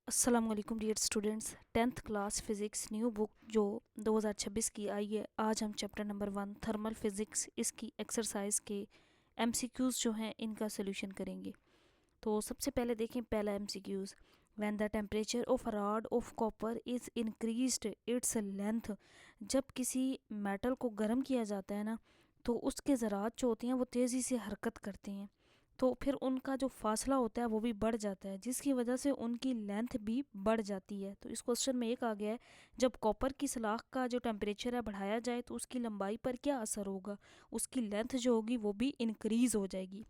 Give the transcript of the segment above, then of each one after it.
अस्सलाम वालेकुम dear students. 10th class physics new book जो 2026 की आई है। आज हम चैप्टर नंबर 1 थर्मल फ़िज़िक्स इसकी एक्सरसाइज के एमसीक्यूज़ जो हैं इनका सोल्यूशन करेंगे। तो सबसे पहले देखें पहला MCQs. When the temperature of a rod of copper is increased its length. जब किसी मेटल को गर्म किया जाता है ना, तो उसके ज़रात जो होते हैं वो तेज़ी से हरकत करते हैं, तो फिर उनका जो फासला होता है वो भी बढ़ जाता है, जिसकी वजह से उनकी लेंथ भी बढ़ जाती है। तो इस क्वेश्चन में एक आ गया है, जब कॉपर की सलाख का जो टेम्परेचर है बढ़ाया जाए तो उसकी लंबाई पर क्या असर होगा। उसकी लेंथ जो होगी वो भी इंक्रीज़ हो जाएगी।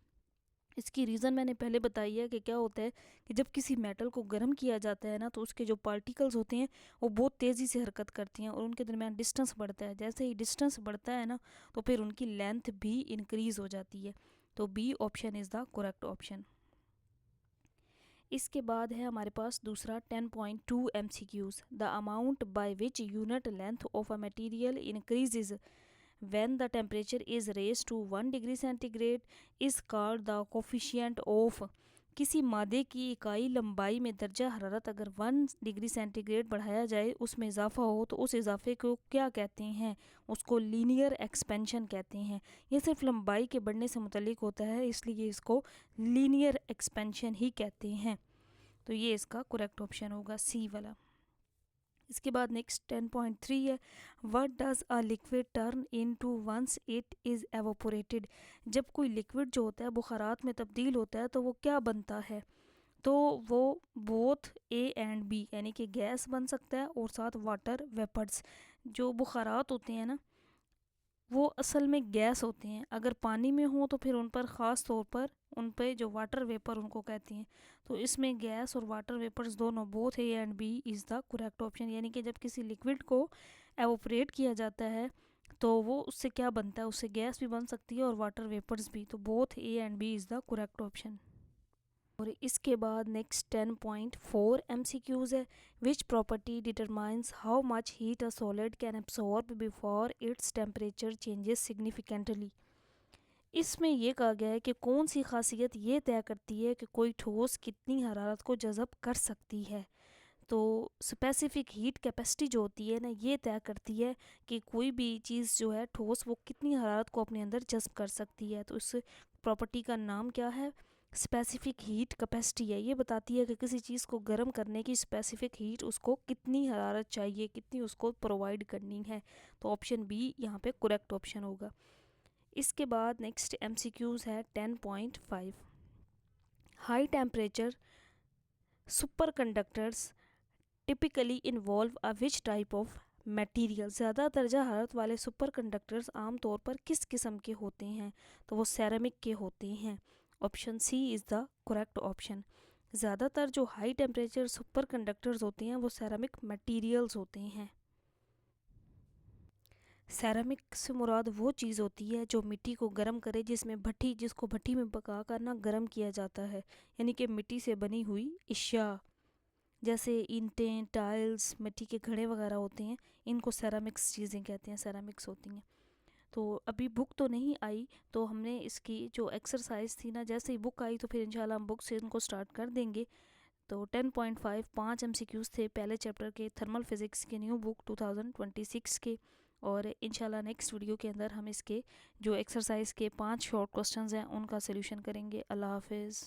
इसकी रीज़न मैंने पहले बताई है कि क्या होता है कि जब किसी मेटल को गर्म किया जाता है ना, तो उसके जो पार्टिकल्स होते हैं वो बहुत तेज़ी से हरकत करती हैं और उनके दरमियान डिस्टेंस बढ़ता है। जैसे ही डिस्टेंस बढ़ता है ना, तो फिर उनकी लेंथ भी इंक्रीज़ हो जाती है। तो B option is the correct option. इसके बाद है हमारे पास दूसरा 10.2 MCQs। The amount by which unit length of a material increases when the temperature is raised to 1 degree centigrade is called the coefficient of। किसी मादे की इकाई लंबाई में दर्जा हरारत अगर 1 डिग्री सेंटीग्रेड बढ़ाया जाए, उसमें इजाफा हो, तो उस इजाफे को क्या कहते हैं। उसको लीनियर एक्सपेंशन कहते हैं। ये सिर्फ लंबाई के बढ़ने से मुतल्लिक होता है, इसलिए इसको लीनियर एक्सपेंशन ही कहते हैं। तो ये इसका करेक्ट ऑप्शन होगा सी वाला। इसके बाद नेक्स्ट 10.3 है। What does a liquid turn into once it is evaporated. जब कोई लिक्विड जो होता है बुखारात में तब्दील होता है तो वो क्या बनता है। तो वो बोथ ए एंड बी यानी कि गैस बन सकता है और साथ वाटर वेपर्स। जो बुखारात होते हैं ना, वो असल में गैस होते हैं। अगर पानी में हो तो फिर उन पर ख़ास तौर पर उन पे जो वाटर वेपर उनको कहते हैं। तो इसमें गैस और वाटर वेपर्स दोनों both A and B is the correct option. यानी कि जब किसी लिक्विड को एवोपरेट किया जाता है तो वो उससे क्या बनता है, उससे गैस भी बन सकती है और वाटर वेपर्स भी। तो both A and B is the correct option. और इसके बाद नेक्स्ट 10.4 MCQs है। Which property determines how much heat a solid can absorb before its temperature changes significantly. इसमें ये कहा गया है कि कौन सी खासियत ये तय करती है कि कोई ठोस कितनी हरारत को जज़ब कर सकती है। तो स्पेसिफिक हीट कैपेसिटी जो होती है ना, ये तय करती है कि कोई भी चीज़ जो है ठोस वो कितनी हरारत को अपने अंदर जज़ब कर सकती है। तो इस प्रॉपर्टी का नाम क्या है, स्पेसिफिक हीट कैपेसिटी है। ये बताती है कि किसी चीज़ को गर्म करने की स्पेसिफिक हीट उसको कितनी हरारत चाहिए, कितनी उसको प्रोवाइड करनी है। तो ऑप्शन बी यहाँ पे करेक्ट ऑप्शन होगा। इसके बाद नेक्स्ट MCQs है 10.5। High temperature super conductors typically involve a which type of material. ज़्यादा दर्जा हरारत वाले सुपर कंडक्टर्स आमतौर पर किस किस्म के होते हैं। तो वो सेरामिक के होते हैं। Option C is the correct option. ज़्यादातर जो हाई टेम्परेचर सुपर कंडक्टर्स होते हैं वो सेरामिक मटेरियल्स होते हैं। सेरामिक से मुराद वो चीज़ होती है जो मिट्टी को गर्म करे, जिसको भट्टी में पका कर ना गर्म किया जाता है। यानी कि मिट्टी से बनी हुई अशिया जैसे ईंटें, टाइल्स, मिट्टी के घड़े वगैरह होते हैं, इनको सेरामिक्स चीज़ें कहते हैं, सेरामिक्स होती हैं। तो अभी बुक तो नहीं आई, तो हमने इसकी जो एक्सरसाइज थी ना, जैसे ही बुक आई तो फिर इंशाल्लाह हम बुक से इनको स्टार्ट कर देंगे। तो 10.5 5 MCQs थे पहले चैप्टर के थर्मल फिज़िक्स के न्यू बुक 2026 के। और इंशाल्लाह नेक्स्ट वीडियो के अंदर हम इसके जो एक्सरसाइज के 5 शॉर्ट क्वेश्चंस हैं उनका सोल्यूशन करेंगे। अल्लाह हाफिज़।